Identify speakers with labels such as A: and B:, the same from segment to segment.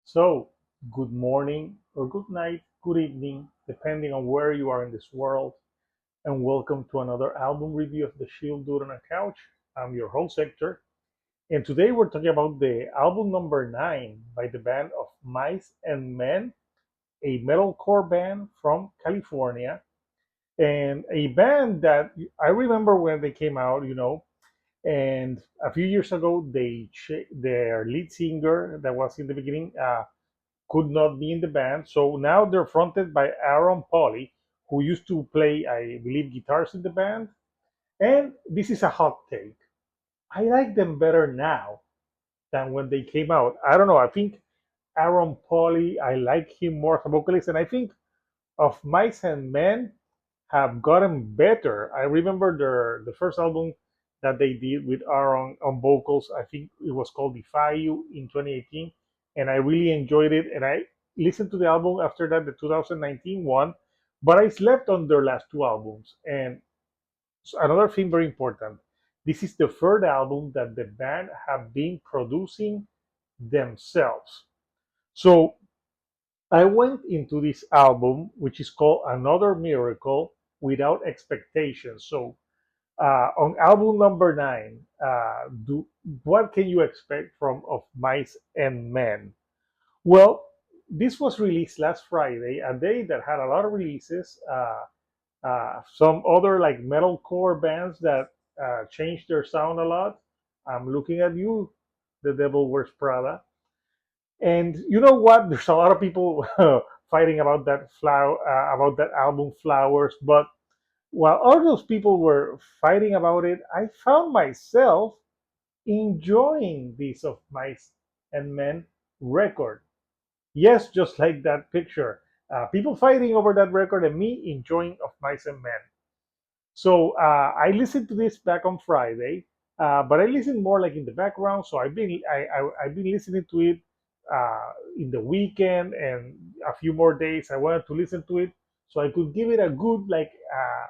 A: So, good morning or good night, good evening, depending on where you are in this world, and welcome to another album review of The Shield Dude on a Couch. I'm your host, Hector, and today we're talking about the album number 9 by the band of Mice and Men, a metalcore band from California, and a band that I remember when they came out. And a few years ago, their lead singer that was in the beginning could not be in the band. So now they're fronted by Aaron Pauley, who used to play, I believe, guitars in the band. And this is a hot take. I like them better now than when they came out. I don't know. I think Aaron Pauley, I like him more as a vocalist. And I think of Mice and Men have gotten better. I remember the first album that they did with Aaron on vocals. I think it was called Defy You in 2018, and I really enjoyed it. And I listened to the album after that, the 2019 one, but I slept on their last two albums. And so another thing very important: this is the third album that the band have been producing themselves. So I went into this album, which is called Another Miracle, without expectations. So, on album number 9, what can you expect from of Mice and Men? Well, this was released last Friday, a day that had a lot of releases. Some other like metalcore bands that changed their sound a lot. I'm looking at you, The Devil Wears Prada. And you know what? There's a lot of people fighting about about that album Flowers. But while all those people were fighting about it, I found myself enjoying this of Mice and Men record. Yes, just like that picture. People fighting over that record and me enjoying of Mice and Men. So I listened to this back on Friday, but I listened more like in the background. So I've been listening to it in the weekend and a few more days. I wanted to listen to it so I could give it a good like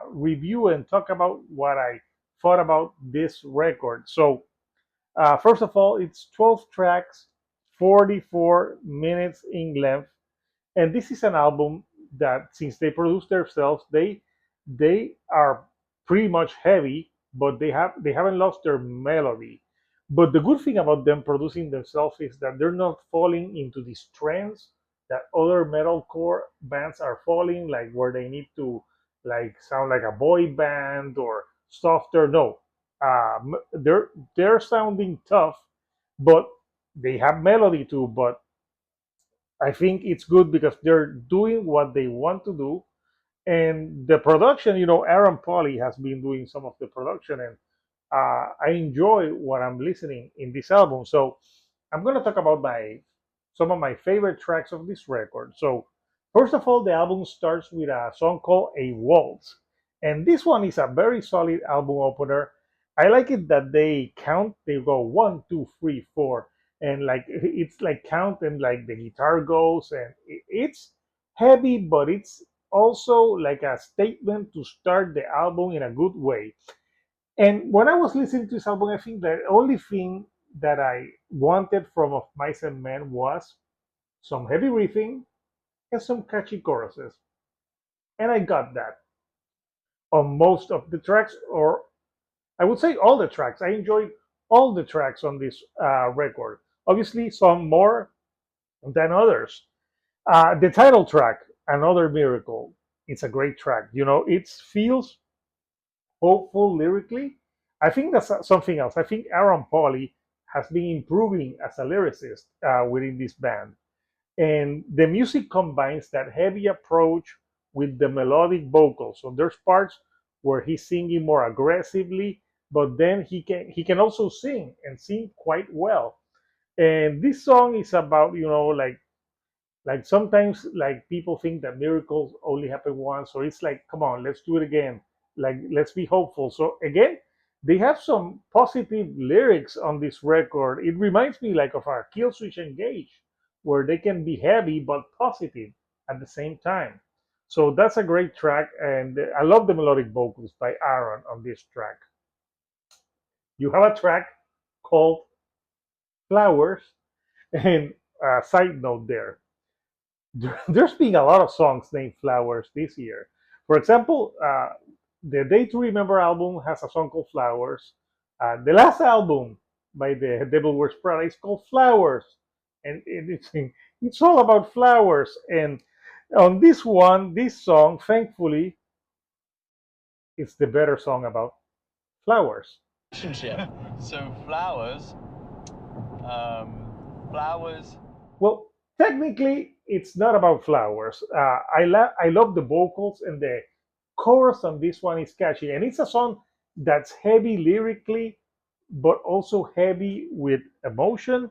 A: review and talk about what I thought about this record. So first of all, it's 12 tracks, 44 minutes in length, and this is an album that since they produce themselves, they are pretty much heavy, but they haven't lost their melody. But the good thing about them producing themselves is that they're not falling into these trends that other metalcore bands are falling, like where they need to like sound like a boy band or softer. No, they're sounding tough, but they have melody too. But I think it's good because they're doing what they want to do. And the production, Aaron Pauley has been doing some of the production, and I enjoy what I'm listening in this album. So I'm going to talk about my some of my favorite tracks of this record. So first of all, the album starts with a song called A Waltz. And this one is a very solid album opener. I like it that they count, they go one, two, three, four, and like it's like count and like the guitar goes, and it's heavy, but it's also like a statement to start the album in a good way. And when I was listening to this album, I think the only thing that I wanted from Of Mice and Men was some heavy riffing and some catchy choruses. And I got that on most of the tracks, or I would say all the tracks. I enjoyed all the tracks on this record. Obviously, some more than others. The title track, Another Miracle, it's a great track. It feels hopeful lyrically. I think that's something else. I think Aaron Pauley has been improving as a lyricist within this band. And the music combines that heavy approach with the melodic vocals. So there's parts where he's singing more aggressively, but then he can also sing and sing quite well. And this song is about, like sometimes like people think that miracles only happen once, so it's like, come on, let's do it again. Like, let's be hopeful. So again, they have some positive lyrics on this record. It reminds me like of our Kill Switch Engage, where they can be heavy but positive at the same time. So that's a great track, and I love the melodic vocals by Aaron on this track. You have a track called Flowers, and side note there. There's been a lot of songs named Flowers this year. For example, the Day to Remember album has a song called Flowers. The last album by the Devil Wears Prada is called Flowers, and it's all about flowers. And on this one, this song, thankfully, it's the better song about flowers.
B: Relationship. So flowers.
A: Well, technically, it's not about flowers. I love the vocals, and the chorus on this one is catchy, and it's a song that's heavy lyrically, but also heavy with emotion.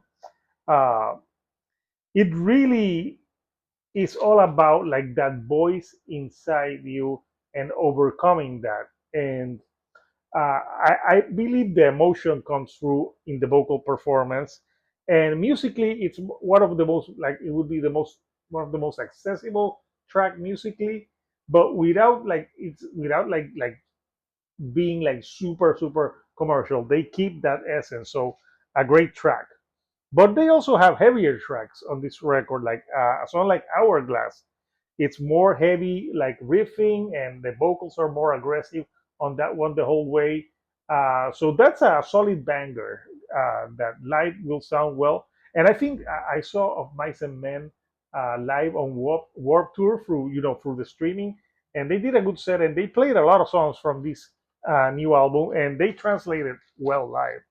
A: Uh, it really is all about like that voice inside you and overcoming that. And I believe the emotion comes through in the vocal performance, and musically, it's one of the most like it would be the most one of the most accessible track musically, but without like being like super commercial. They keep that essence, so a great track. But they also have heavier tracks on this record, like a song like Hourglass. It's more heavy, like riffing, and the vocals are more aggressive on that one the whole way. So that's a solid banger that live will sound well. And I think I saw of Mice and Men live on Warp Tour through through the streaming, and they did a good set, and they played a lot of songs from this new album, and they translated well live.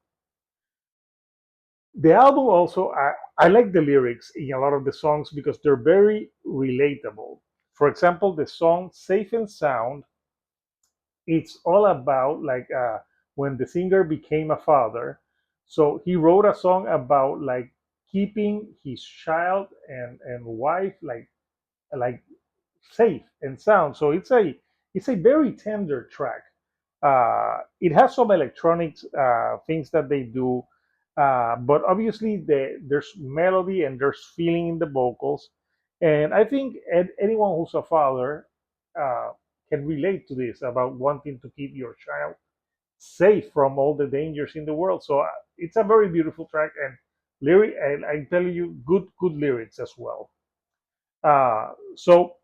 A: The album also, I like the lyrics in a lot of the songs because they're very relatable. For example, the song Safe and Sound, it's all about like when the singer became a father. So he wrote a song about like keeping his child and wife like safe and sound. So it's a very tender track. It has some electronics things that they do, but obviously there's melody and there's feeling in the vocals. And I think anyone who's a father uh, can relate to this about wanting to keep your child safe from all the dangers in the world. So it's a very beautiful track and lyric. And I tell you, good lyrics as well. So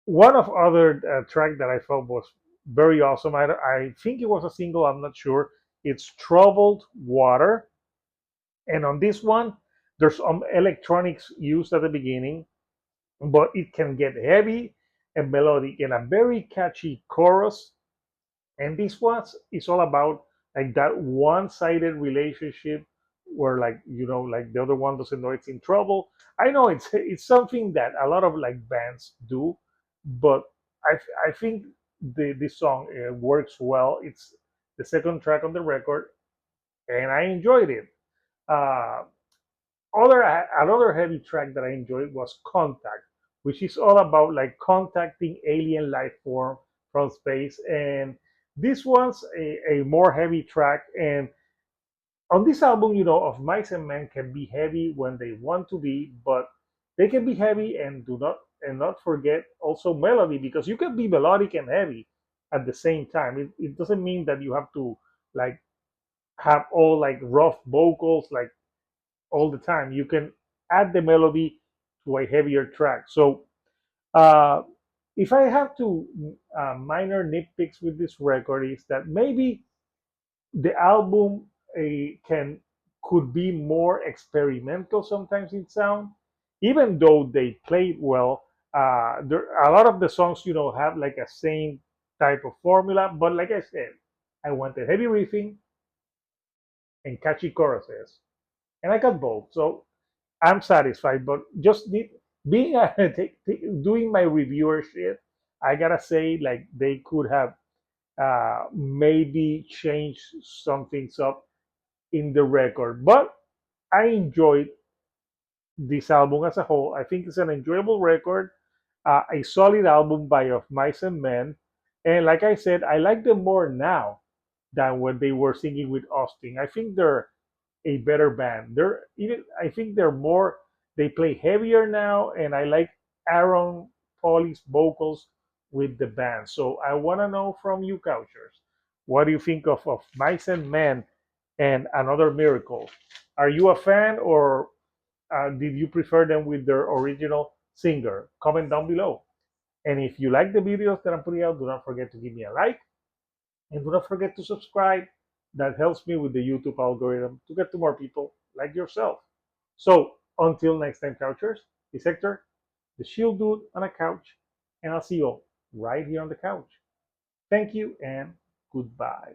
A: one of other track that I felt was very awesome. I think it was a single. I'm not sure. It's Troubled Water, and on this one, there's some electronics used at the beginning, but it can get heavy and melodic and a very catchy chorus. And this was is all about like that one-sided relationship where like the other one doesn't know it's in trouble. I know it's something that a lot of like bands do, but I think this song works well. It's the second track on the record, and I enjoyed it. uh Another heavy track that I enjoyed was Contact, which is all about like contacting alien life form from space. And this one's a more heavy track. And on this album, of Mice and Men can be heavy when they want to be, but they can be heavy and do not and not forget also melody, because you can be melodic and heavy at the same time. It doesn't mean that you have to like have all like rough vocals like all the time. You can add the melody to a heavier track. So uh, if I have to minor nitpicks with this record is that maybe the album can could be more experimental sometimes in sound, even though they played well. A lot of the songs, have like a same type of formula, but like I said, I wanted heavy riffing and catchy choruses, and I got both. So I'm satisfied, but just being doing my reviewership, I gotta say like they could have maybe changed some things up in the record. But I enjoyed this album as a whole. I think it's an enjoyable record, a solid album by Of Mice and Men, and like I said, I like them more now than when they were singing with Austin. I think they're a better band. I think they're more they play heavier now, and I like Aaron Paul's vocals with the band. So I wanna know from you couchers, what do you think of Mice and Men and Another Miracle? Are you a fan, or Did you prefer them with their original singer? Comment down below. And if you like the videos that I'm putting out, do not forget to give me a like and do not forget to subscribe. That helps me with the YouTube algorithm to get to more people like yourself. So until next time, couchers, it's Hector, the Shield Dude on a couch, and I'll see you all right here on the couch. Thank you and goodbye.